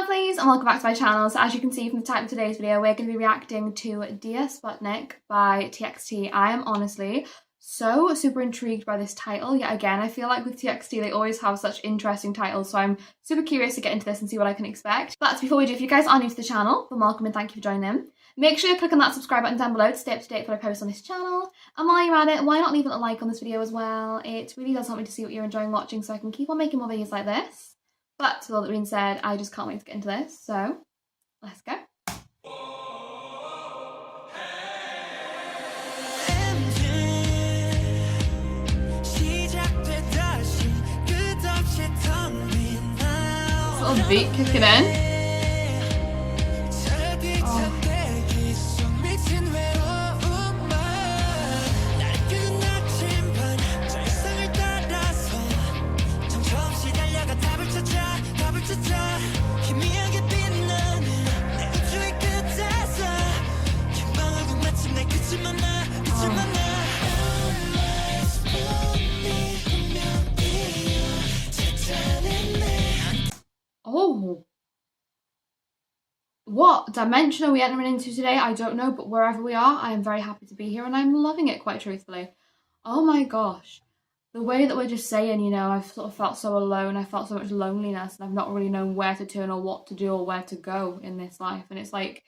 lovelies, and welcome back to my channel. So as you can see from the title of today's video, we're going to be reacting to Dear Sputnik by TXT. I am honestly so super intrigued by this title. Yet again, I feel like with TXT they always have such interesting titles, so I'm super curious to get into this and see what I can expect. But before we do, if you guys are new to the channel, then welcome and thank you for joining in. Make sure you click on that subscribe button down below to stay up to date with what I post on this channel. And while you're at it, why not leave a like on this video as well? It really does help me to see what you're enjoying watching so I can keep on making more videos like this. But with all that being said, I just can't wait to get into this, so let's go. Little beat kicking in. Oh, what dimension are we entering into today? I don't know, but wherever we are, I am very happy to be here and I'm loving it, quite truthfully. Oh my gosh, the way that we're just saying, you know, I've sort of felt so alone, I felt so much loneliness and I've not really known where to turn or what to do or where to go in this life. And it's like,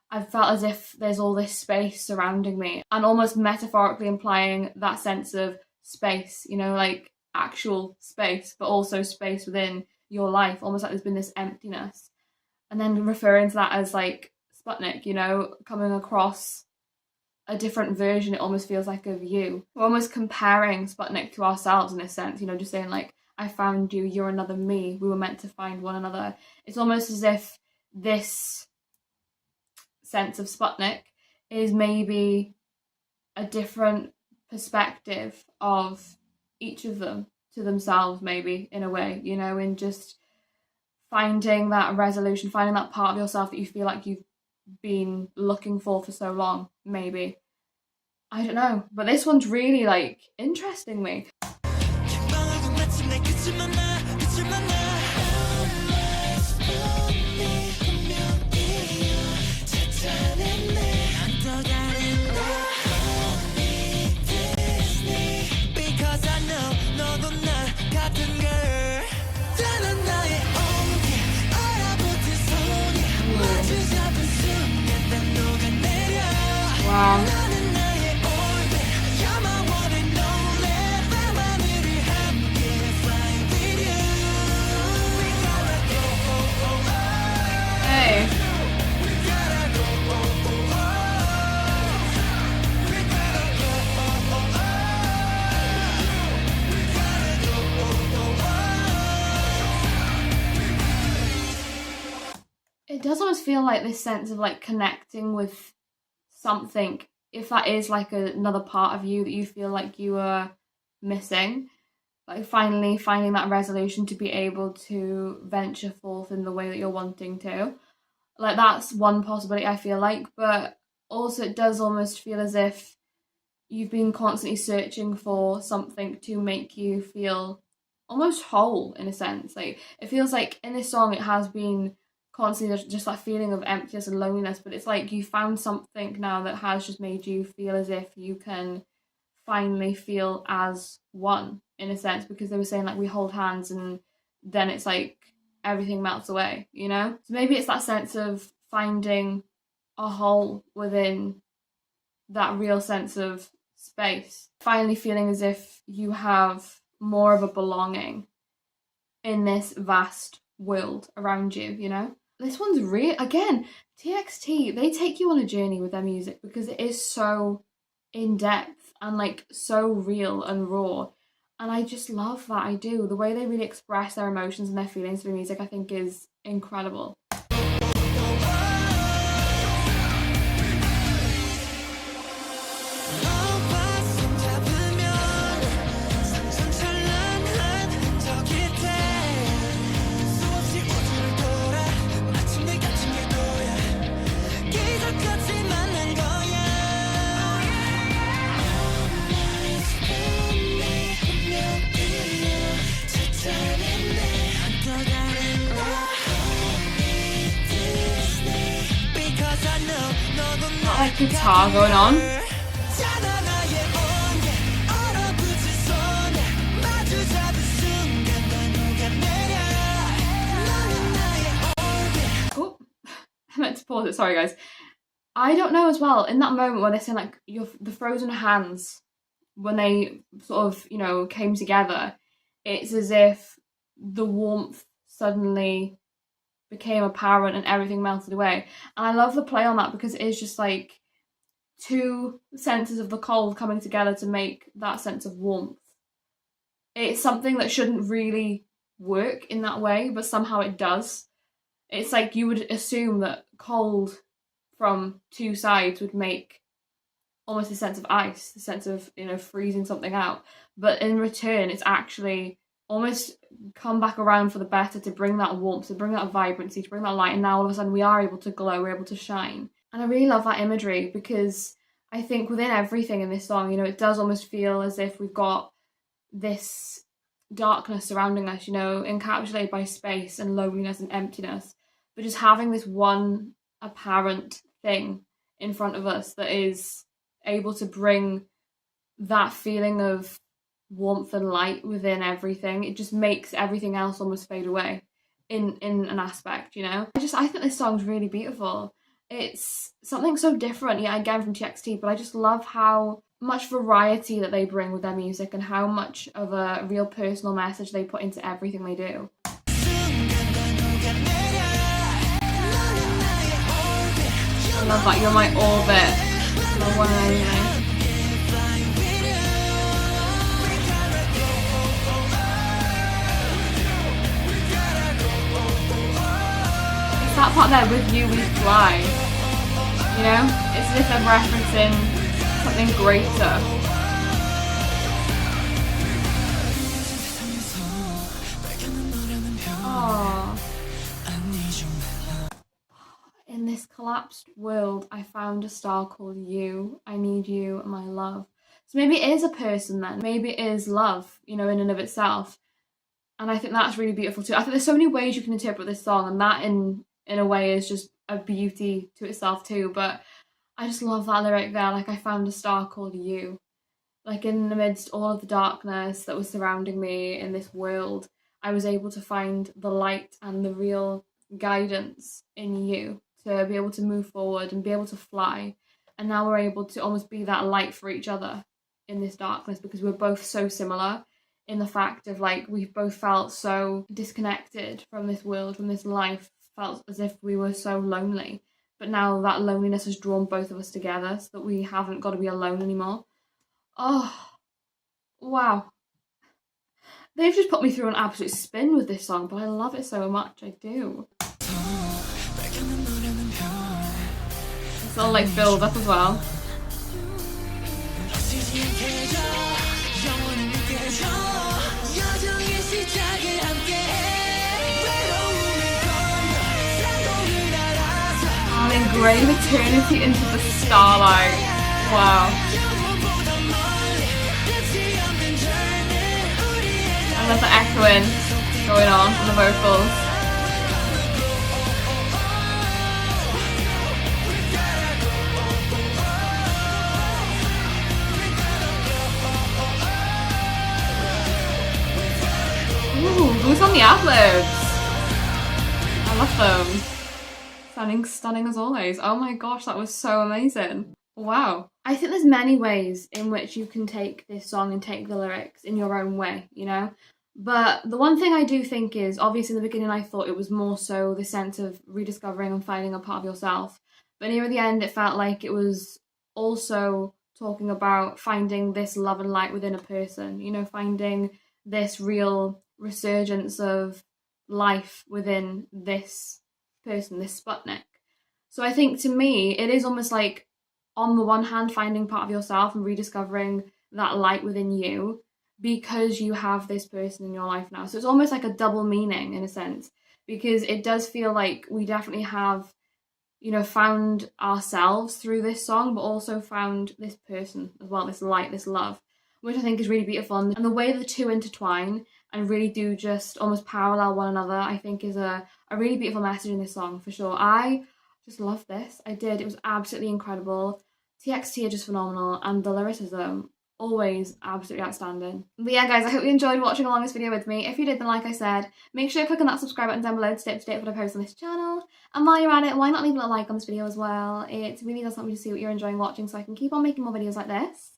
I've felt as if there's all this space surrounding me and almost metaphorically implying that sense of space, you know, like actual space, but also space within your life, almost like there's been this emptiness, and then referring to that as like Sputnik, you know, coming across a different version, it almost feels like of you. We're almost comparing Sputnik to ourselves in a sense, you know, just saying like, I found you, you're another me, we were meant to find one another. It's almost as if this sense of Sputnik is maybe a different perspective of each of them to themselves, maybe, in a way, you know, in just finding that resolution, finding that part of yourself that you feel like you've been looking for so long, maybe. I don't know, but this one's really like interesting me. Wow. Hey. It does almost feel like this sense of like connecting with something, if that is like another part of you that you feel like you are missing, like finally finding that resolution to be able to venture forth in the way that you're wanting to. Like that's one possibility I feel like, but also it does almost feel as if you've been constantly searching for something to make you feel almost whole in a sense. Like it feels like in this song it has been constantly just that feeling of emptiness and loneliness, but it's like you found something now that has just made you feel as if you can finally feel as one in a sense, because they were saying like we hold hands and then it's like everything melts away, you know? So maybe it's that sense of finding a whole within that real sense of space, finally feeling as if you have more of a belonging in this vast world around you, you know? This one's real. Again, TXT, they take you on a journey with their music because it is so in-depth and like so real and raw. And I just love that, I do. The way they really express their emotions and their feelings through music, I think is incredible. that like guitar going on. Oh, I meant to pause it, sorry guys. I don't know as well, in that moment where they're saying like the frozen hands, when they sort of, you know, came together, it's as if the warmth suddenly became apparent and everything melted away. And I love the play on that because it is just like two senses of the cold coming together to make that sense of warmth. It's something that shouldn't really work in that way, but somehow it does. It's like you would assume that cold from two sides would make almost a sense of ice, the sense of, you know, freezing something out. But in return, it's actually almost come back around for the better to bring that warmth, to bring that vibrancy, to bring that light. And now all of a sudden we are able to glow, we're able to shine. And I really love that imagery because I think within everything in this song, you know, it does almost feel as if we've got this darkness surrounding us, you know, encapsulated by space and loneliness and emptiness. But just having this one apparent thing in front of us that is able to bring that feeling of warmth and light within everything, it just makes everything else almost fade away in an aspect, you know. I think this song's really beautiful. It's something so different, yeah, again from TXT, but I just love how much variety that they bring with their music and how much of a real personal message they put into everything they do. I love that, you're my orbit, my one and only. It's that part there, with you we fly, you know? It's as if they're referencing something greater. Oh. In this collapsed world, I found a star called you. I need you, my love. So maybe it is a person then. Maybe it is love, you know, in and of itself. And I think that's really beautiful too. I think there's so many ways you can interpret this song, and that in a way is just a beauty to itself too. But I just love that lyric there, like, I found a star called you. Like, in the midst all of the darkness that was surrounding me in this world, I was able to find the light and the real guidance in you to be able to move forward and be able to fly. And now we're able to almost be that light for each other in this darkness, because we're both so similar in the fact of, like, we've both felt so disconnected from this world, from this life, felt as if we were so lonely. But now that loneliness has drawn both of us together so that we haven't got to be alone anymore. Oh, wow. They've just put me through an absolute spin with this song, but I love it so much, I do. It's all like build up as well. I'll engrave eternity into the starlight. Wow. I love the echoing going on the vocals. Ooh, who's on the ad-libs? I love them. Sounding stunning as always. Oh my gosh, that was so amazing. Wow. I think there's many ways in which you can take this song and take the lyrics in your own way, you know? But the one thing I do think is, obviously in the beginning I thought it was more so the sense of rediscovering and finding a part of yourself. But near the end it felt like it was also talking about finding this love and light within a person, you know, finding this real resurgence of life within this person, this Sputnik. So I think to me, it is almost like, on the one hand, finding part of yourself and rediscovering that light within you because you have this person in your life now. So it's almost like a double meaning in a sense, because it does feel like we definitely have, you know, found ourselves through this song, but also found this person as well, this light, this love, which I think is really beautiful. And the way the two intertwine and really do just almost parallel one another, I think is a really beautiful message in this song, for sure. I just loved this. I did. It was absolutely incredible. TXT are just phenomenal, and the lyricism, always absolutely outstanding. But yeah guys, I hope you enjoyed watching along this video with me. If you did, then like I said, make sure you click on that subscribe button down below to stay up to date with what I post on this channel. And while you're at it, why not leave a little like on this video as well? It really does help me to see what you're enjoying watching, so I can keep on making more videos like this.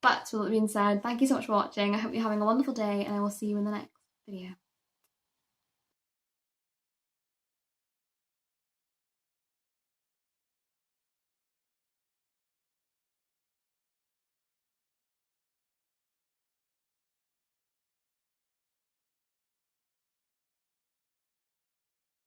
But with that being said, thank you so much for watching. I hope you're having a wonderful day, and I will see you in the next video.